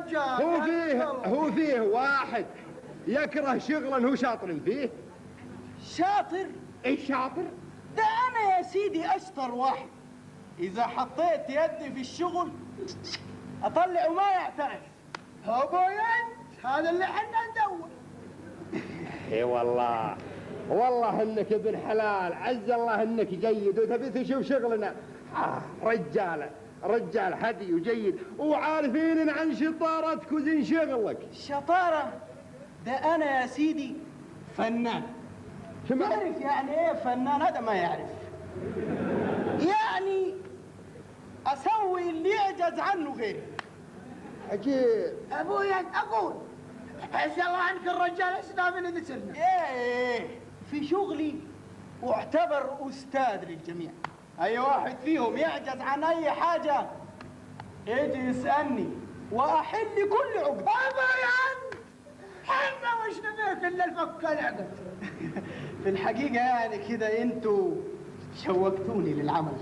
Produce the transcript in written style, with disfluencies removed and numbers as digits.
رجال. هو فيه واحد يكره شغلا هو شاطر فيه. شاطر؟ ايش شاطر؟ ده انا يا سيدي اشطر واحد. اذا حطيت يدي في الشغل اطلع وما يعترف. ابويا هذا اللي حنا ندور. اي والله انك ابن حلال، عز الله انك جيد وتبي تشوف شغلنا. رجال هدي وجيد وعارفين عن شطارتك وزين شغلك. شطارة؟ ده انا يا سيدي فنان. تعرف يعني ايه فنان؟ هذا ما يعرف. يعني اسوي اللي يعجز عنه غيري. عجيب. ابويا اقول عز الله عنك الرجال اسنا من نسلنا. ايه في شغلي واعتبر استاذ للجميع. اي واحد فيهم يعجز عن اي حاجه يجي يسالني واحل كل عقد. ابويا حنا وش نبيك الا الفك العقد. في الحقيقه يعني كده انتوا شوقتوني للعمل.